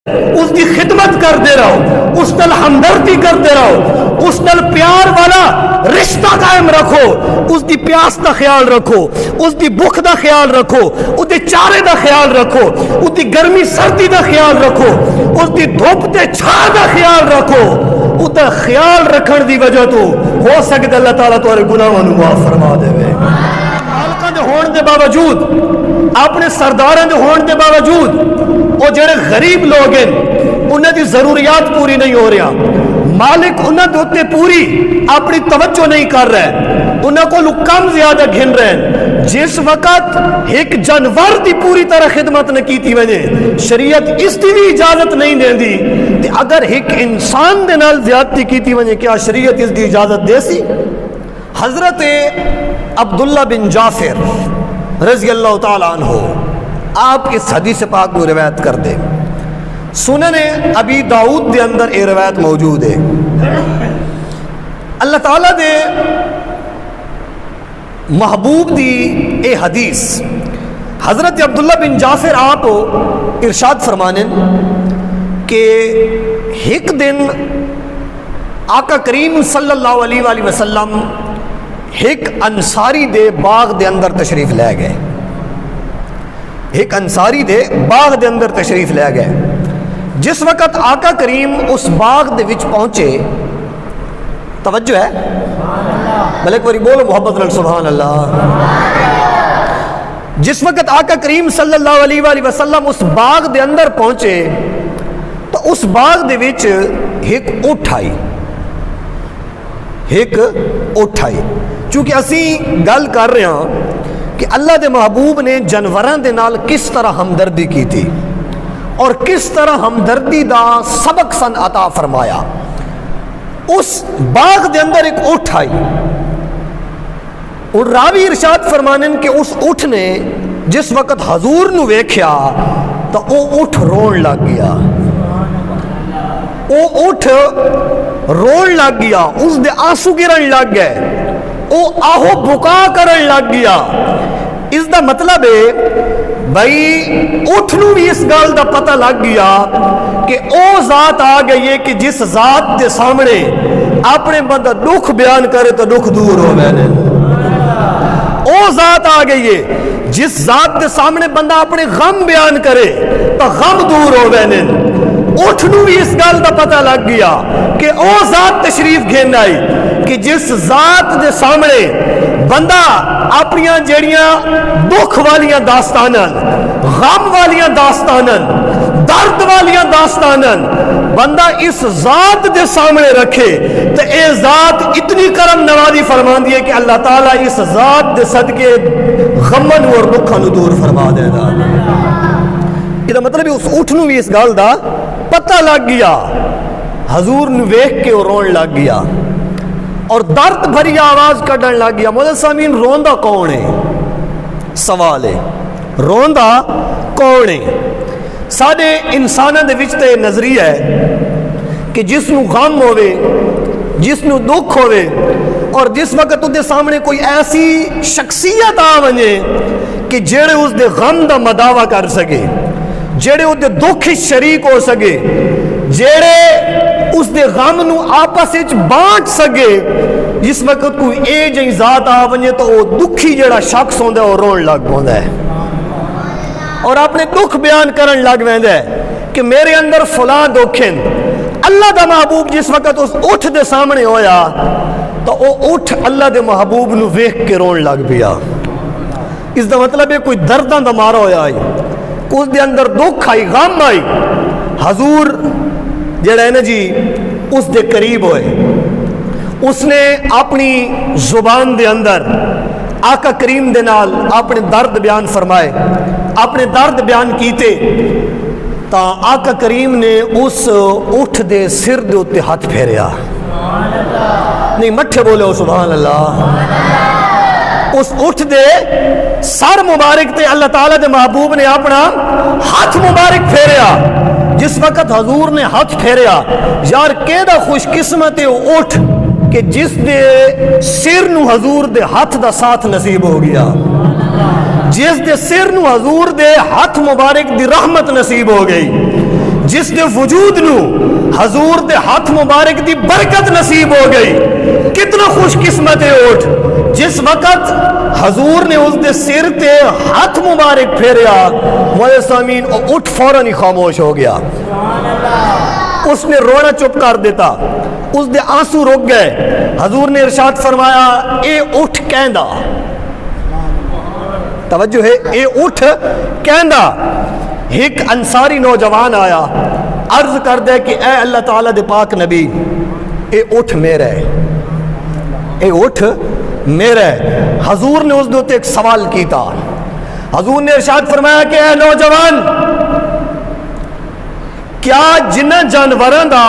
اس کی خدمت کرتے رہو، اس نال ہمدردی کرتے رہو، اس نال پیار والا رشتہ قائم رکھو، اس دی پیاس دا خیال رکھو، اس دی بھوک دا خیال رکھو، اس دی چارے دا خیال رکھو، اس دی گرمی سردی دا خیال رکھو، اس دی دھوپ تے چھاں دا خیال رکھو۔ اس دا خیال رکھن دی وجہ تو ہو سکتا اللہ تعالیٰ تمہارے گناہوں نو معاف فرما دے۔ مالکاں دے ہون دے باوجود، اپنے سرداراں دے ہون دے باوجود، وہ جڑے غریب لوگ ہیں انہاں دی ضروریات پوری نہیں ہو رہا، مالک انہاں دے اوتے پوری اپنی توجہ نہیں کر رہے، انہاں کو کم زیادہ گھن رہے ہیں۔ جس وقت ایک جانور دی پوری طرح خدمت نہ کیتی وجے شریعت اس دی بھی اجازت نہیں دیندی، تے اگر ایک انسان دے نال زیادتی کیتی وجے کیا شریعت اس دی اجازت دے سی؟ حضرت عبداللہ بن جعفر رضی اللہ تعالیٰ عنہ آپ اس حدیث پاک کو روایت کر دے۔ سنن ابی داؤد دے اندر یہ روایت موجود ہے۔ اللہ تعالیٰ دے محبوب دی اے حدیث حضرت عبداللہ بن جعفر آپ ارشاد فرمانے کہ ایک دن آقا کریم صلی اللہ علیہ وآلہ وسلم ایک انصاری دے باغ دے اندر تشریف لے گئے، ایک انصاری دے باغ دے اندر تشریف لے گئے۔ جس وقت آقا کریم اس باغ دے وچ پہنچے، توجہ ہے ملک وری بولو محبت نال سبحان اللہ۔ جس وقت آقا کریم صلی اللہ علیہ وآلہ وسلم اس باغ دے اندر پہنچے تو اس باغ دے وچ ایک اونٹ آئی، ایک اونٹ آئی۔ چونکہ اسی گل کر رہے ہیں کہ اللہ دے محبوب نے جانوراں دے نال کس طرح ہمدردی کی تھی اور کس طرح ہمدردی دا سبق سن عطا فرمایا۔ اس باغ دے اندر ایک اونٹ آئی اور راوی ارشاد فرمانن کہ اس اونٹ نے جس وقت حضور نو ویکھیا تو وہ اونٹ رون لگ گیا، وہ اونٹ رون لگ گیا، اس دے آنسو گرن لگ گئے، وہ آہو بکا کرن لگ گیا۔ اس دا مطلب ہے بھائی اونٹ نو بھی اس گل دا پتہ لگ گیا کہ او ذات آ گئی ہے کہ جس ذات دے سامنے اپنے بندہ دکھ بیان کرے تو دکھ دور ہو گئے۔ او ذات آ گئی ہے جس ذات دے سامنے بندہ اپنے غم بیان کرے تو غم دور ہو گئے۔ اونٹ نو بھی اس گل دا پتہ لگ گیا کہ او ذات تشریف گھن آئی کہ جس ذات دے سامنے بندہ اپنیاں جڑیاں دکھ والیاں داستانن، غم والیاں داستانن، درد والیاں داستانن بندہ اس ذات دے سامنے رکھے تو اے ذات اتنی کرم نوازی فرمان دی ہے کہ اللہ تعالیٰ اس ذات دے صدقے غمن اور دکھن دور فرما دے گا۔ یہ مطلب اس اونٹ نو بھی اس گل دا پتہ لگ گیا، حضور نو ویکھ کے وہ رون لگ گیا اور درد بھری آواز کڈن لگ گیا۔ مولا سامین روندا کون ہے؟ سوال ہے روندا کون ہے؟ سارے انساناں دے وچ تے نظریہ ہے کہ جس نو غم ہوئے، جس نو دکھ ہوئے اور جس وقت دے سامنے کوئی ایسی شخصیت آ ونجے کہ جڑے اس دے غم دا مداوا کر سکے، جڑے اس دے دکھ شریک ہو سکے، جڑے اس دے غم نو آپس وچ بانٹ سکے، جس وقت کوئی اے جئی ذات آ ونجے تو وہ دکھی جڑا شخص ہوندا ہے وہ رون لگ پوندا ہے اور اپنے دکھ بیان کرن لگ ویندا ہے کہ میرے اندر فلاں دکھ ہیں۔ اللہ دا محبوب جس وقت اس اٹھ دے سامنے ہویا تو وہ اٹھ اللہ دے محبوب نو ویکھ کے رون لگ پیا۔ اس دا مطلب ہے کوئی درداں دا مارا ہویا ہے، اس دے اندر دکھ آئی، غم آئی، حضور جڑا ہے نا جی اس دے قریب ہوئے، اس نے اپنی زبان دے اندر آقا کریم دے نال اپنے درد بیان فرمائے، اپنے درد بیان کیتے تا آقا کریم نے اس اٹھ دے سر دے اتے ہاتھ پھیریا، نہیں مٹھے بولے ہو سبحان اللہ۔ اس اٹھ دے سر مبارک تے اللہ تعالیٰ دے محبوب نے اپنا ہاتھ مبارک پھیریا۔ جس وقت حضور نے ہاتھ پھیریا، یار کیدا خوش قسمت ہے وہ اٹھ کہ جس دے سر نو حضور دے ہاتھ دا ساتھ نصیب ہو گیا، جس دے سر نو حضور دے ہاتھ مبارک دی رحمت نصیب ہو گئی، جس دے وجود نو حضور دے ہاتھ مبارک دی برکت نصیب ہو گئی. کتنا خوش قسمت ہے اٹھ جس وقت حضور نے اس دے سر تے ہاتھ مبارک پھیریا مولا سامین اٹھ فوراً ہی خاموش ہو گیا. اس نے رونا چپ کر دیتا, اس دے آنسو رک گئے. حضور نے ارشاد فرمایا اے اٹھ کہندا, توجہ ہے, اے اٹھ کہندا. ایک انصاری نوجوان آیا, عرض کر دے کہ اے اللہ تعالیٰ دے پاک نبی, اے اٹھ میرا ہے, اے اٹھ میرا ہے. حضور نے اس دے ایک سوال کیتا. حضور نے ارشاد فرمایا کہ اے نوجوان, کیا جنہ جانوراں دا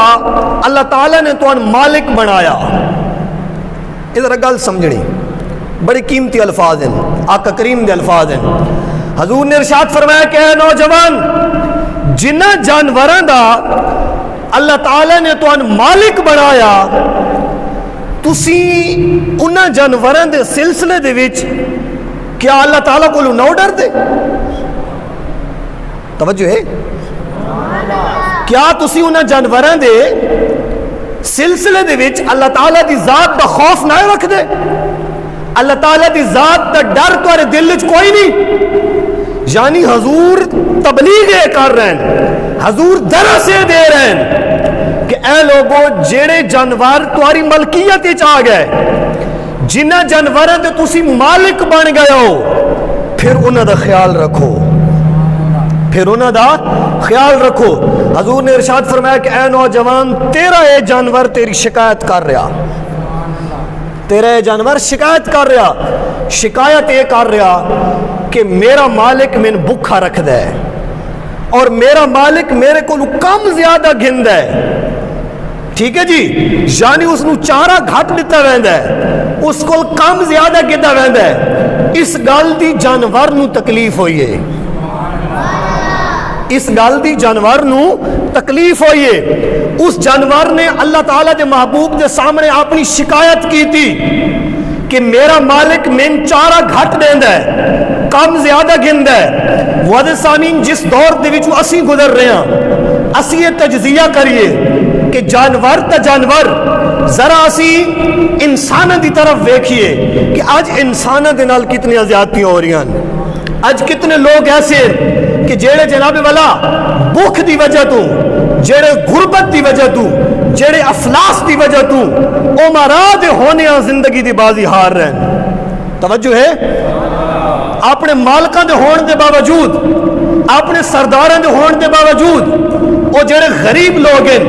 اللہ تعالیٰ نے تو مالک بنایا؟ ادھر گل سمجھنی, بڑی قیمتی الفاظ ہیں, آقا کریم دے الفاظ ہیں. حضور نے ارشاد فرمایا کہ اے نوجوان, جنہ جانوراں دا اللہ تعالیٰ نے تو مالک بنایا, تسی انہاں جانوراں دے سلسلے دے وچ کیا اللہ تعالیٰ کو نہ ڈر دے؟ توجہ ہے, کیا تسی انہاں جانوراں دے سلسلے دے وچ اللہ تعالیٰ دی ذات دا خوف نہ رکھ دے؟ اللہ تعالیٰ دی ذات دا ڈر تمہارے دل وچ کوئی نہیں؟ یعنی حضور تبلیغ کر رہے ہیں, حضور درسے دے رہے ہیں کہ اے لوگوں جڑے جانور تمہاری ملکیت وچ آ گئے, جنہ جانوراں دے تسی مالک بن گئے ہو, پھر انہاں دا خیال رکھو, پھر انہاں دا خیال رکھو. حضور نے ارشاد فرمایا کہ اے نوجوان, تیرا اے جانور تیری شکایت کر رہا, تیرا اے جانور شکایت کر رہا, شکایت یہ کر رہا کہ میرا مالک میں بھوکا رکھ دے, اور میرا مالک میرے کو کم زیادہ گھند ہے. ٹھیک ہے جی, یعنی اس نو چارہ گھٹ دیتا ویندا ہے, اس کو کم زیادہ گھدا ویندا ہے. اس گل دی جانور نو تکلیف ہوئی ہے, اس گل دی جانور نو تکلیف ہوئی ہے. اس جانور نے اللہ تعالیٰ دے محبوب دے سامنے اپنی شکایت کی تھی کہ میرا مالک من چارہ گھٹ دیندا ہے, کم زیادہ گھندا ہے. معزز سامعین, جس دور دے وچ اسی گزر رہے ہیں, اسی یہ تجزیہ کریے کہ جانور تا جانور, ذرا اسی انساناں دی طرف ویکھیے کہ اج انساناں دے نال کتنی زیادتیاں ہو رہی ہیں. اج کتنے لوگ ایسے ہیں کہ جیڑے جناب والا بھوک دی وجہ تو, جیڑے غربت دی وجہ تو, جیڑے افلاس دی وجہ تو او مراد ہونے زندگی دی بازی ہار رہے ہیں. توجہ ہے, اپنے مالکاں دے ہون دے باوجود, اپنے سرداراں دے ہون دے باوجود, او جیڑے غریب لوگ ہیں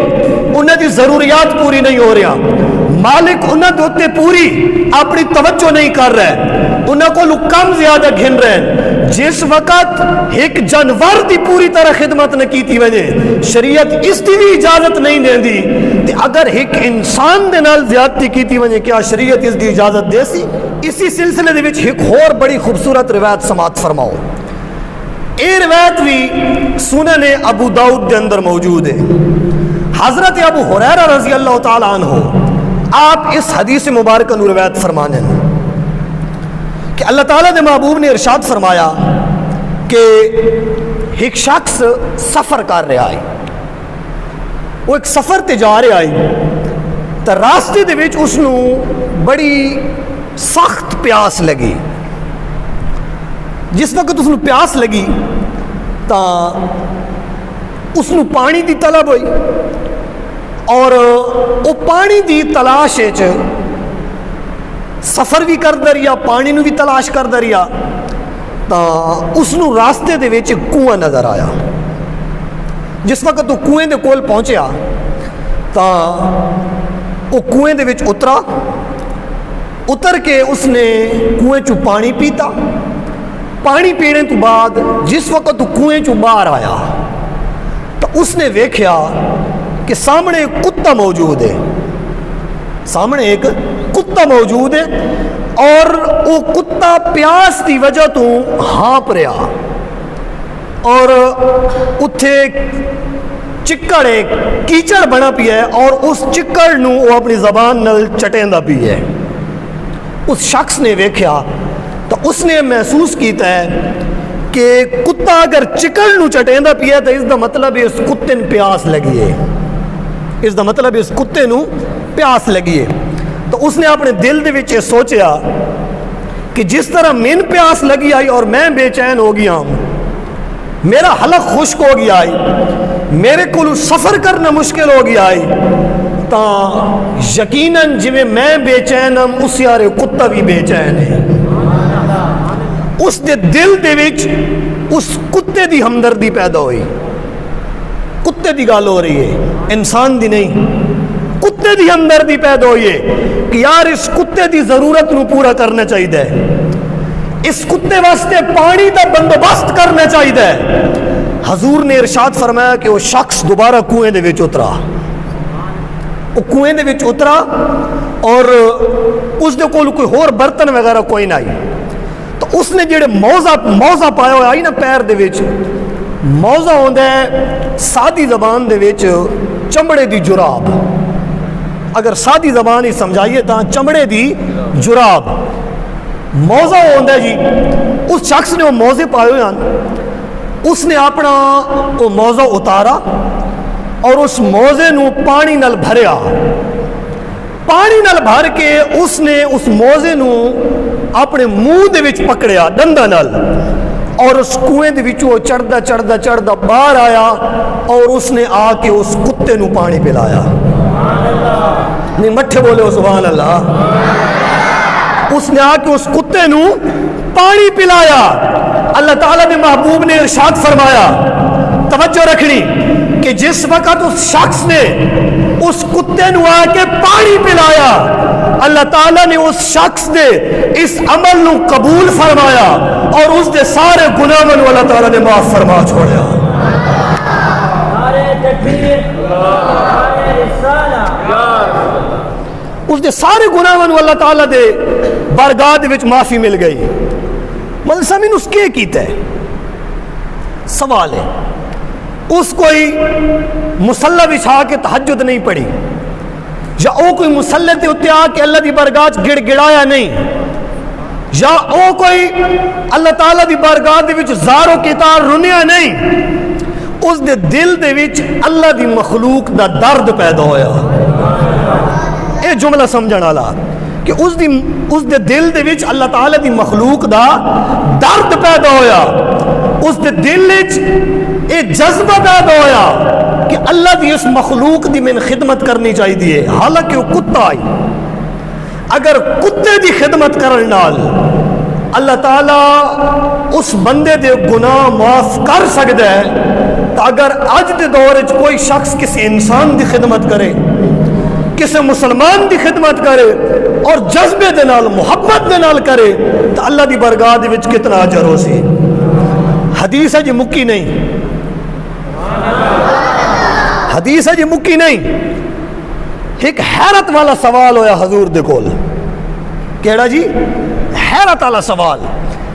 انہاں دی ضروریات پوری نہیں ہو رہا, مالک انہاں دے اوتے پوری اپنی توجہ نہیں کر رہے, انہاں کو کم زیادہ گھن رہے ہیں. جس وقت ایک جانور دی پوری طرح خدمت نہ کیتی وجہ شریعت اس دی بھی اجازت نہیں دین دی, تے اگر ایک انسان دے نال زیادتی کیتی وجہ کیا شریعت اس دی اجازت دے سی؟ اسی سلسلے دے وچ ایک اور بڑی خوبصورت روایت سماعت فرماؤ. اے روایت بھی سنن ابو داؤد دے اندر موجود ہے. حضرت ابو ہریرہ رضی اللہ تعالی عنہ آپ اس حدیث مبارکہ نو روایت فرمانے کہ اللہ تعالیٰ دے محبوب نے ارشاد فرمایا کہ ایک شخص سفر کر رہا ہے, وہ ایک سفر تے جا رہا ہے, تو راستے دے وچ اس نو بڑی سخت پیاس لگی. جس وقت اس نو پیاس لگی تا اس نو پانی دی طلب ہوئی, اور وہ پانی دی تلاش سفر بھی کرتا رہا, پانی نو بھی تلاش کرتا رہا, تا اس نو راستے دے وچ کنواں نظر آیا. جس وقت وہ کنویں دے کول پہنچیا تا وہ کنویں دے وچ اترا, اتر کے اس نے کنویں چو پانی پیتا. پانی پینے تو بعد جس وقت وہ کنویں چو باہر آیا تو اس نے ویکھیا کہ سامنے ایک کتا موجود ہے, سامنے ایک کتا موجود ہے, اور وہ کتا پیاس دی وجہ تو ہانپ رہا, اور اتھے چکڑ ہے, کیچڑ بنا پیا ہے, اور اس چکڑ نو وہ اپنی زبان نال چٹیندا پیا ہے. اس شخص نے ویکھیا تو اس نے محسوس کیتا ہے کہ کتا اگر چکن نو چٹیندا پیا تو اس دا مطلب اس کتے نو پیاس لگی ہے، اس دا مطلب اس کتے نو پیاس لگی ہے۔ تو اس نے اپنے دل دے وچ سوچیا کہ جس طرح مین پیاس لگی آئی اور میں بے چین ہو گیا ہوں، میرا حلق خشک ہو گیا آئی، میرے کو سفر کرنا مشکل ہو گیا آئی، تا یقیناً جویں میں بے چین ہم اس یارے کتا بھی بے چین ہے۔ اس دے دل دے وچ اس کتے دی ہمدردی پیدا ہوئی، کتے دی گال ہو رہی ہے، انسان دی نہیں، کتے دی ہمدردی پیدا ہوئی ہے کہ یار اس کتے دی ضرورت نو پورا کرنا چاہیے، اس کتے واسطے پانی دا بندوبست کرنا چاہیے۔ حضور نے ارشاد فرمایا کہ وہ شخص دوبارہ کنویں دے وچ اترا، وہ کنویں دے وچ اترا اور اس دے کول کوئی اور برتن وغیرہ کوئی نہ آئی، تو اس نے جڑے موزہ پایا ہوا آئی نا پیر دے وچ، موزہ ہوندا ہے سادی زبان دے وچ چمڑے دی جراب، اگر سادی زبان ہی سمجھائیے تا چمڑے دی جراب موزہ ہوندا ہے جی۔ اس شخص نے وہ موزے پائے ہوئے ہیں، اس نے اپنا وہ موزہ اتارا اور اس موزے نو پانی نال بھریا، پانی نال بھر کے اس نے اس موزے نو اپنے منہ دے وچ پکڑیا دندا نال، اور اس کنویں دے وچوں چڑھدا چڑھدا چڑھدا باہر آیا اور اس نے آ کے اس کتے نو پانی پلایا۔ نہیں مٹھے بولے سبحان اللہ۔ اس نے آ کے اس کتے نو پانی پلایا۔ اللہ تعالیٰ نے محبوب نے ارشاد فرمایا، توجہ رکھنی، کہ جس وقت اس شخص نے اس کتے نو آ کے پانی پلایا، اللہ تعالیٰ نے اس شخص دے اس عمل نو قبول فرمایا اور اس دے سارے گناہوں نو اللہ تعالیٰ نے معاف فرما چھوڑیا۔ اس دے سارے گناہوں نو اللہ تعالیٰ دے بارگاہ دے وچ معافی مل گئی۔ مطلب سمین اس کے کیتا ہے؟ سوال ہے، اس کوئی مسلح بچھا کے تہجد نہیں پڑھی، یا او کوئی مسلح تے اتے آ کے اللہ دی بارگاہ گڑ گڑایا نہیں، یا او کوئی اللہ تعالیٰ دی بارگاہ دے وچ زار و کتار رنیا نہیں، اس دے دل دے وچ اللہ دی مخلوق دا درد پیدا ہویا۔ اے جملہ سمجھن والا کہ اس دے دل دے وچ اللہ تعالیٰ دی مخلوق دا درد پیدا ہویا، اس دے دل وچ اے جذبہ پیدا ہویا کہ اللہ دی اس مخلوق دی من خدمت کرنی چاہیے، حالانکہ وہ کتا آئی۔ اگر کتے دی خدمت کرن نال اللہ تعالیٰ اس بندے دے گناہ معاف کر سکتا ہے، تو اگر اج دے دور وچ کوئی شخص کسی انسان دی خدمت کرے، کسی مسلمان دی خدمت کرے اور جذبے دے نال محبت دے نال کرے، تو اللہ دی بارگاہ دے وچ کتنا اجر ہو سی۔ حدیث ہے جی مکی نہیں، حدیث ہے جی مکی نہیں۔ ایک حیرت والا سوال ہویا حضور دے کول، کیڑا جی؟ حیرت والا سوال۔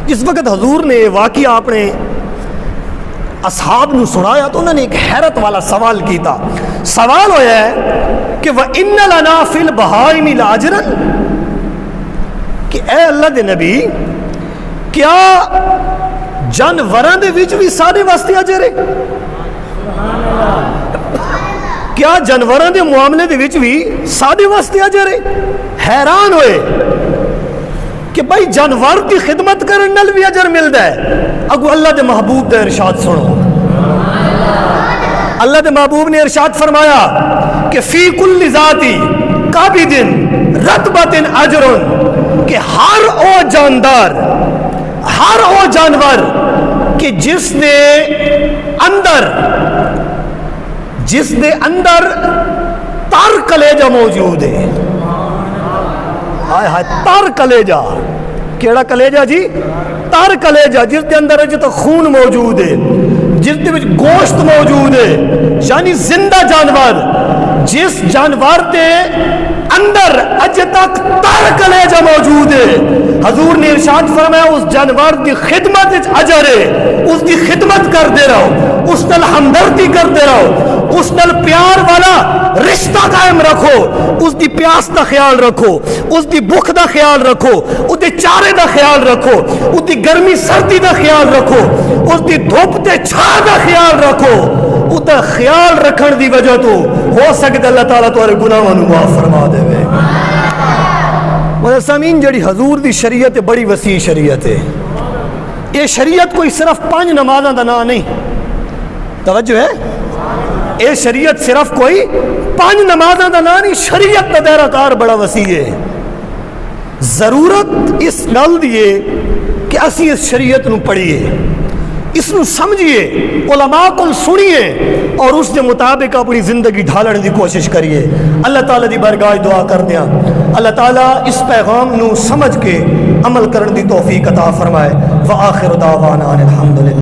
جس وقت حضور نے واقعہ اپنے اصحاب نو سنایا تو انہوں نے ایک حیرت والا سوال کیتا۔ سوال ہویا ہے کہ وَإِنَّ لَنَا فِي الْبَهَائِمِ لَأَجْرًا، کہ اے اللہ دے نبی، کیا جانوراں دے وچ بھی سارے واسطے اجر ہے؟ کیا جانوراں دے معاملے دے وچ بھی سارے واسطے اجر ہے؟ حیران ہوئے کہ بھائی جانور کی خدمت کرن نال بھی اجر ملدا ہے۔ اگو اللہ دے محبوب دا ارشاد سنو، اللہ دے محبوب نے ارشاد فرمایا کہ فی کل ذاتی قابض رطبۃ اجر، کہ ہر او جاندار، ہر او جانور کہ جس دے اندر تر کلیجہ موجود ہے، تر کلیجہ، کیڑا کلیجہ جی؟ تر کلیجہ، جس دے اندر اجے تو خون موجود ہے، جس دے وچ گوشت موجود ہے، یعنی زندہ جانور، جس جانور دے اندر اجے تک تر کلیجہ موجود ہے، حضور نے ارشاد فرمایا اس جانور دی خدمت وچ اجر ہے، اس دی خدمت کرتے رہو، اس نال ہمدردی کرتے رہو، اس نال پیار والا رشتہ قائم قائم رکھو، اس دی پیاس دا خیال رکھو، اس دی بھوک دا خیال رکھو، اس دے چارے دا خیال رکھو، اس دی گرمی سردی دا خیال رکھو، اس دی دھوپ تے چھا دا خیال رکھو۔ اس دا خیال رکھن دی وجہ تو ہو سکتا اللہ تعالیٰ تمہارے گناہاں نوں معاف فرما دے۔ سامعین، جڑی حضور دی شریعت ہے بڑی وسیع شریعت ہے۔ یہ شریعت کوئی صرف 5 نمازاں دا نام نہیں، توجہ ہے، یہ شریعت صرف کوئی 5 نمازاں دا نام نہیں، شریعت دا دائرہ کار بڑا وسیع ہے۔ ضرورت اس گل دی ہے کہ اسی اس شریعت نو پڑھیے، اس نو سمجھیے، علماء کو سنیے اور اس کے مطابق اپنی زندگی ڈھالنے دی کوشش کریے۔ اللہ تعالیٰ دی بارگاہ دعا کر دیا اللہ تعالیٰ اس پیغام نو سمجھ کے عمل کرنے دی توفیق عطا فرمائے۔ وآخر دعوانا الحمدللہ۔